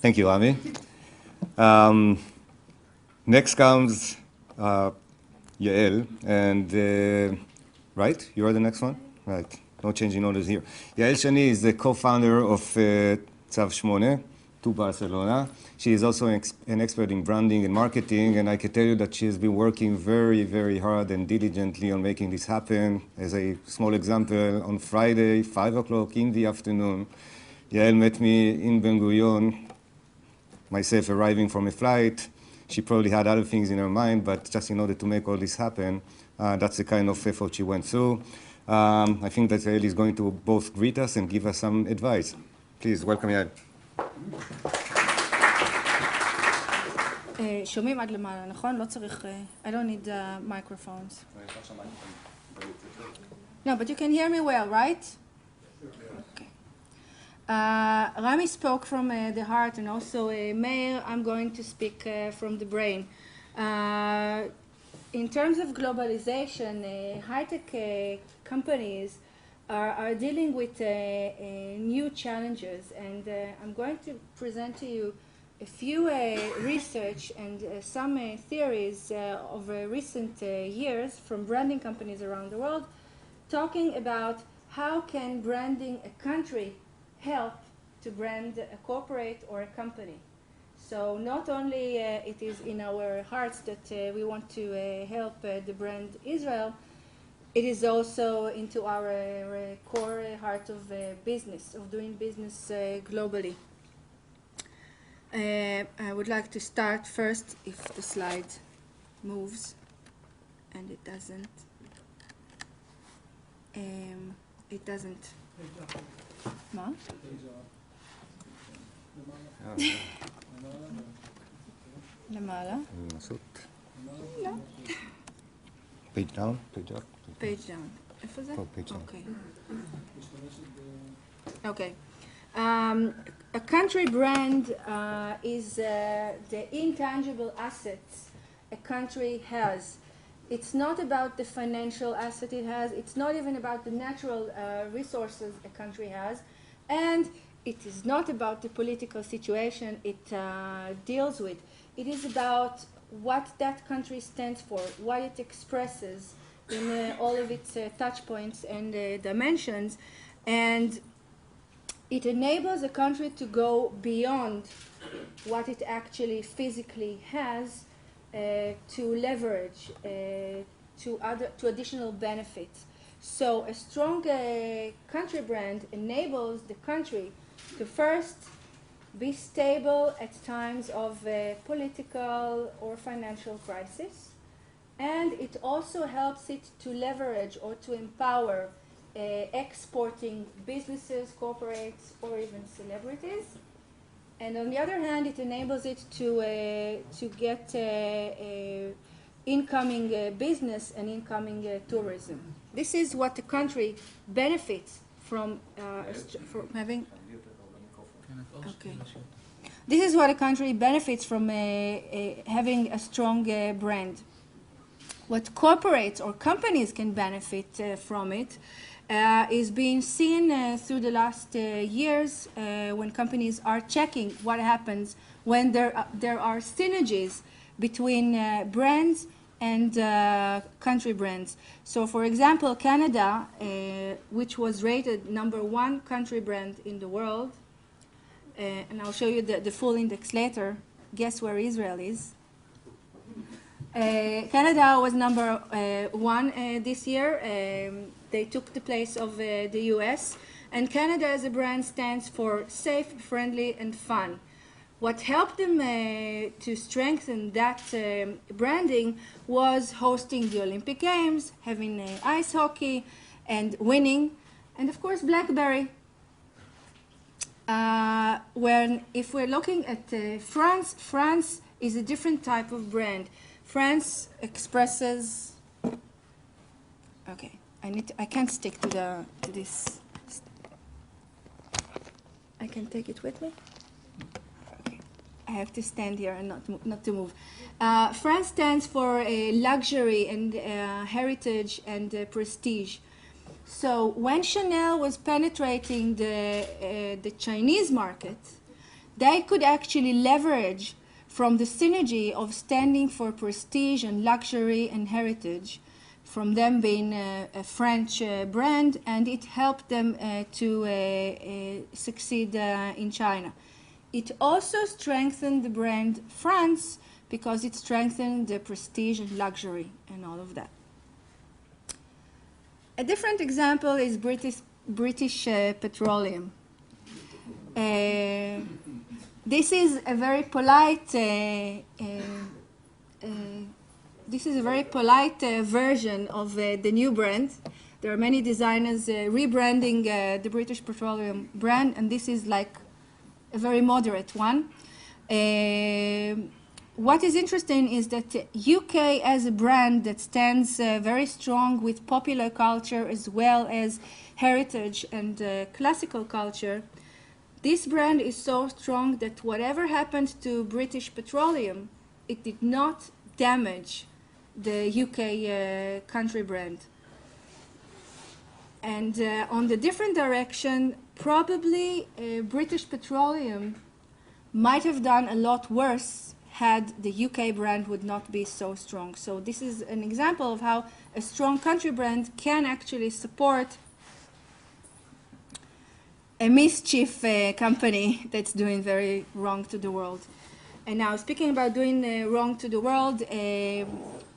Thank you, Ami. Next comes Yael, and right, you are the next one? Right, no changing orders here. Yael Shany is the co-founder of tsav 2 Barcelona. She is also an expert in branding and marketing, and I can tell you that she has been working very, very hard and diligently on making this happen. As a small example, on Friday, 5 o'clock in the afternoon, Yael met me in Ben Gurion, myself arriving from a flight. She probably had other things in her mind, but just in order to make all this happen, that's the kind of effort she went through. I think that Yael is going to both greet us and give us some advice. Please, welcome Yael. שומעים עד למעלה, נכון? לא צריך... I don't need microphones. No, but you can hear me well, right? Okay. Rami spoke from the heart, and also Meir, I'm going to speak from the brain. In terms of globalization, high-tech companies are dealing with new challenges, and I'm going to present to you a few research and some theories of recent years from branding companies around the world, talking about how can branding a country help to brand a corporate or a company. So not only it is in our hearts that we want to help the brand Israel, it is also into our core heart of business, of doing business globally. I would like to start first, if the slide moves, and it doesn't. It doesn't. מה? למעלה? לא. Page down, page up. Page down. איפה זה? Page down. Okay. A country brand is the intangible assets a country has. It's not about the financial asset it has. It's not even about the natural resources a country has. And it is not about the political situation it deals with. It is about what that country stands for, what it expresses in all of its touch points and dimensions. And it enables a country to go beyond what it actually physically has to leverage to additional benefits. So a strong country brand enables the country to first be stable at times of political or financial crisis, and it also helps it to leverage or to empower exporting businesses, corporates, or even celebrities. And on the other hand, it enables it to get incoming business and incoming tourism. This is what the country benefits from having. Okay. This is what a country benefits from having a strong brand. What corporates or companies can benefit from it is being seen through the last years when companies are checking what happens when there are synergies between brands and country brands. So for example, Canada, which was rated #1 country brand in the world, and I'll show you the full index later. Guess where Israel is? Canada was #1 this year. They took the place of the US. And Canada as a brand stands for safe, friendly, and fun. What helped them to strengthen that branding was hosting the Olympic Games, having ice hockey, and winning, and of course BlackBerry. If we're looking at France, France is a different type of brand. France expresses. Okay, I can't stick to this. I can take it with me. Okay, I have to stand here and not to move. France stands for luxury and heritage and prestige. So when Chanel was penetrating the Chinese market, they could actually leverage from the synergy of standing for prestige and luxury and heritage, from them being a French brand, and it helped them to succeed in China. It also strengthened the brand France because it strengthened the prestige and luxury and all of that. A different example is British Petroleum. This is a very polite version of the new brand. There are many designers rebranding the British Petroleum brand, and this is like a very moderate one. What is interesting is that UK as a brand that stands very strong with popular culture as well as heritage and classical culture, this brand is so strong that whatever happened to British Petroleum, it did not damage the UK country brand. And on the different direction, probably British Petroleum might have done a lot worse had the UK brand would not be so strong. So this is an example of how a strong country brand can actually support a mischief company that's doing very wrong to the world. And now, speaking about doing wrong to the world,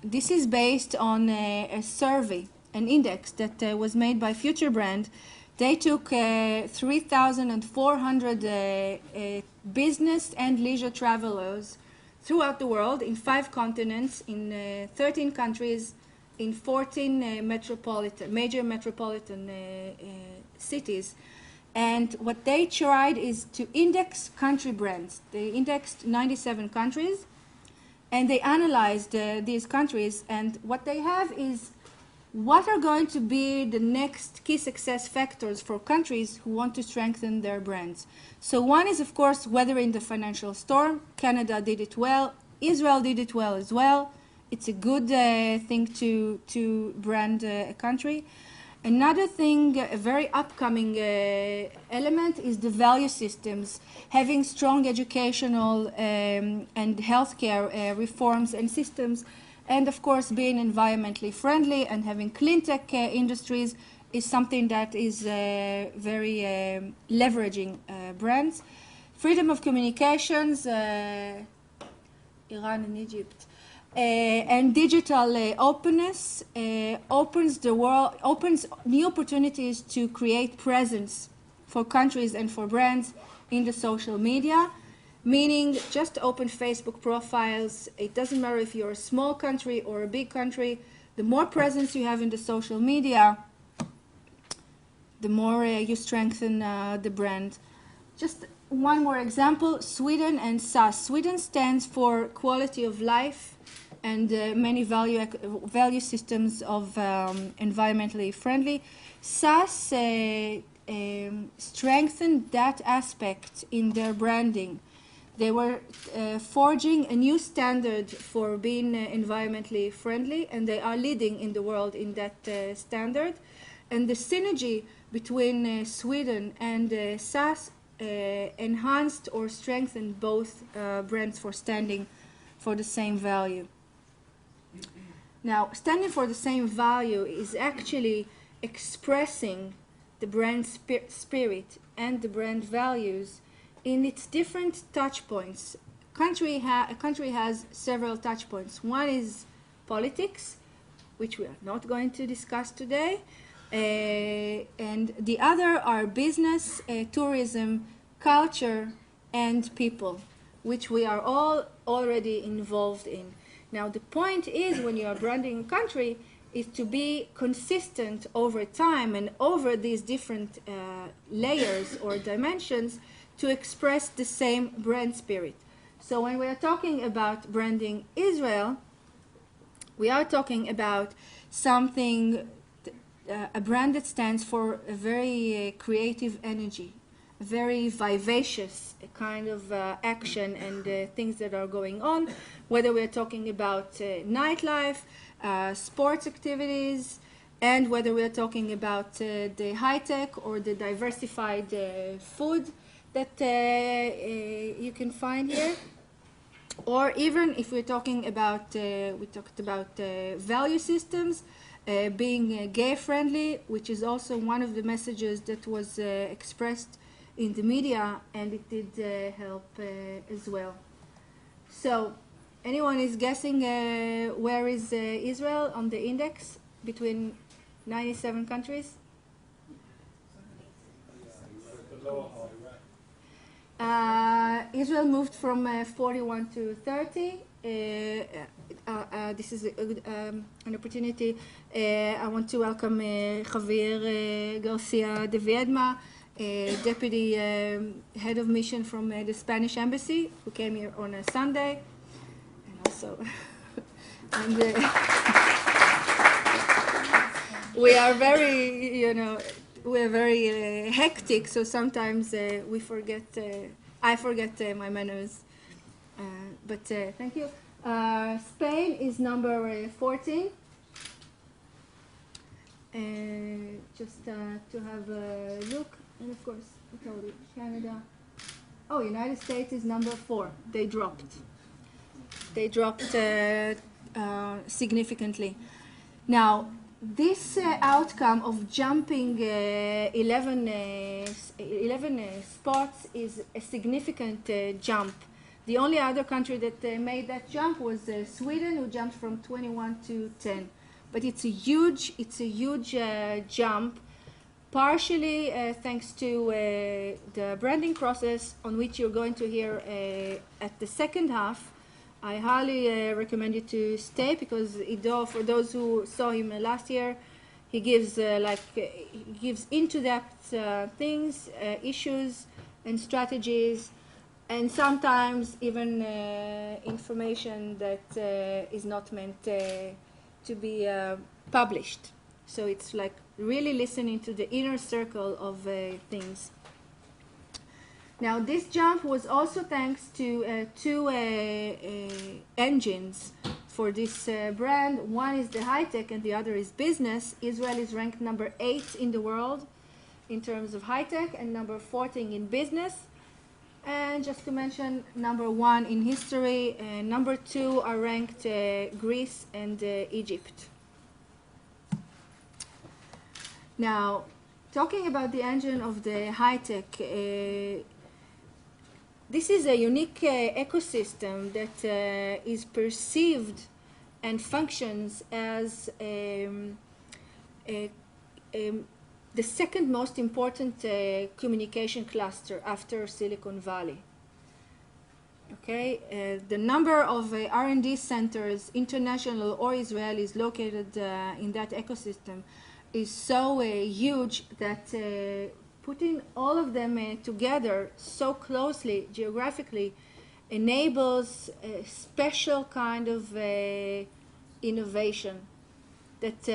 this is based on a survey, an index that was made by Future Brand. They took 3,400 business and leisure travelers throughout the world in 5 continents, in 13 countries, in 14 major metropolitan cities. And what they tried is to index country brands. They indexed 97 countries, and they analyzed these countries. And what they have is what are going to be the next key success factors for countries who want to strengthen their brands. So one is, of course, weathering the financial storm. Canada did it well. Israel did it well as well. It's a good thing to brand a country. Another thing, a very upcoming element, is the value systems. Having strong educational and healthcare reforms and systems, and of course being environmentally friendly and having clean tech industries is something that is very leveraging brands. Freedom of communications, Iran and Egypt. And digital openness opens new opportunities to create presence for countries and for brands in the social media, meaning just open Facebook profiles. It doesn't matter if you're a small country or a big country. The more presence you have in the social media, the more you strengthen the brand. Just one more example, Sweden and tsav. Sweden stands for quality of life and many value systems of environmentally friendly. tsav strengthened that aspect in their branding. They were forging a new standard for being environmentally friendly, and they are leading in the world in that standard. And the synergy between Sweden and tsav enhanced or strengthened both brands for standing for the same value. Now, standing for the same value is actually expressing the brand spirit and the brand values in its different touch points. A country has several touch points. One is politics, which we are not going to discuss today, and the other are business, tourism, culture, and people, which we are all already involved in. Now, the point is, when you are branding a country, is to be consistent over time and over these different layers or dimensions to express the same brand spirit. So when we are talking about branding Israel, we are talking about something, a brand that stands for a very creative energy, a very vivacious kind of action and things that are going on, whether we're talking about nightlife, sports activities, and whether we're talking about the high-tech or the diversified food that you can find here. Or even if we're talking about, we talked about value systems, being gay-friendly, which is also one of the messages that was expressed in the media, and it did help as well. So, anyone is guessing where is Israel on the index between 97 countries? Israel moved from 41 to 30. This is an opportunity. I want to welcome Javier Garcia de Viedma, Deputy Head of Mission from the Spanish Embassy, who came here on a Sunday. And also, and, we are very, we're very hectic, so sometimes we forget, I forget my manners. But thank you. Spain is number 14. Just to have a look, and of course, I told you, Canada. Oh, United States is number 4. They dropped. They dropped significantly. Now, this outcome of jumping 11 spots is a significant jump. The only other country that made that jump was Sweden, who jumped from 21 to 10. But it's a huge jump, partially thanks to the branding process, on which you're going to hear at the second half. I highly recommend you to stay, because Ido, for those who saw him last year, he gives he gives into-depth things, issues, and strategies, and sometimes even information that is not meant to be published. So it's like really listening to the inner circle of things. Now, this jump was also thanks to two engines for this brand. One is the high-tech and the other is business. Israel is ranked number 8 in the world in terms of high-tech and number 14 in business. And just to mention, number 1 in history, and number 2 are ranked Greece and Egypt. Now, talking about the engine of the high-tech, this is a unique ecosystem that is perceived and functions as the second most important communication cluster after Silicon Valley. Okay, the number of R&D centers, international or Israelis, located in that ecosystem is so huge that putting all of them together so closely geographically enables a special kind of innovation that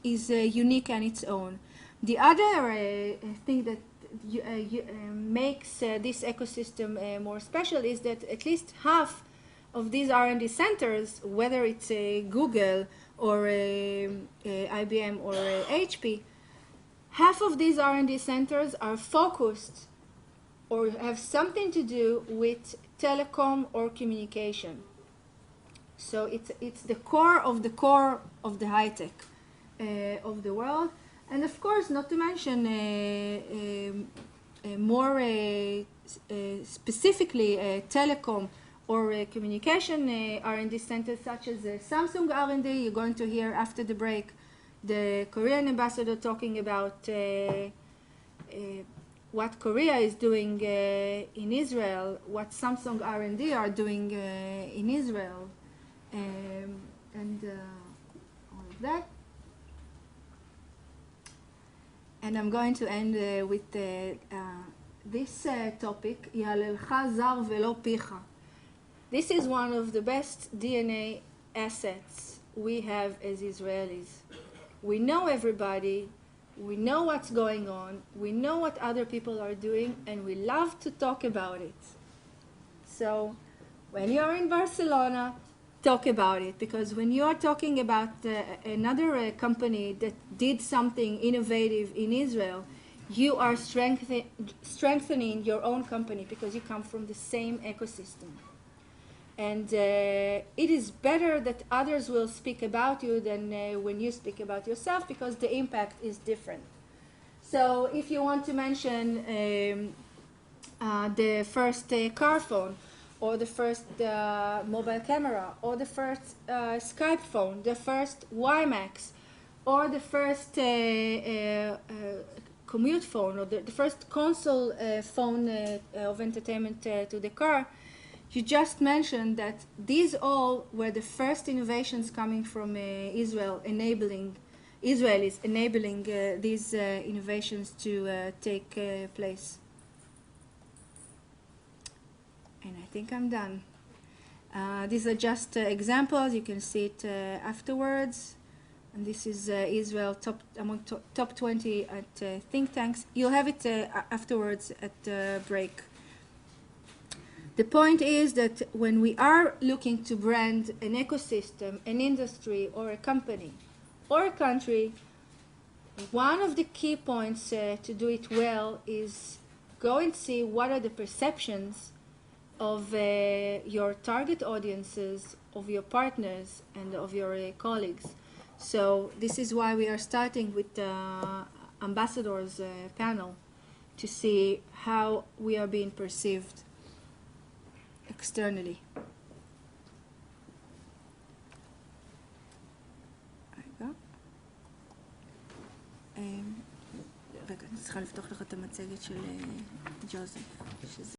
is unique on its own. The other thing that makes this ecosystem more special is that at least half of these R&D centers, whether it's Google or IBM or HP, half of these R&D centers are focused or have something to do with telecom or communication. So it's the core of the high-tech of the world. And of course, not to mention more specifically telecom or communication R&D centers such as Samsung R&D. You're going to hear after the break the Korean ambassador talking about what Korea is doing in Israel, what Samsung R&D are doing in Israel, and all of that. And I'm going to end with this topic, Yalelcha zar velo picha. This is one of the best DNA assets we have as Israelis. We know everybody, we know what's going on, we know what other people are doing, and we love to talk about it. So when you're in Barcelona, talk about it, because when you are talking about another company that did something innovative in Israel, you are strengthening your own company because you come from the same ecosystem. And it is better that others will speak about you than when you speak about yourself, because the impact is different. So if you want to mention the first car phone, or the first mobile camera, or the first Skype phone, the first WiMAX, or the first commute phone, or the first console phone of entertainment to the car, you just mentioned that these all were the first innovations coming from Israel, Israelis enabling these innovations to take place. And I think I'm done. These are just examples. You can see it afterwards. And this is Israel among top 20 at think tanks. You'll have it afterwards at the break. The point is that when we are looking to brand an ecosystem, an industry, or a company, or a country, one of the key points to do it well is go and see what are the perceptions of your target audiences, of your partners, and of your colleagues. So this is why we are starting with the ambassadors panel, to see how we are being perceived externally. רגע, אני צריכה לפתוח לך את המצגת של ג'וזף.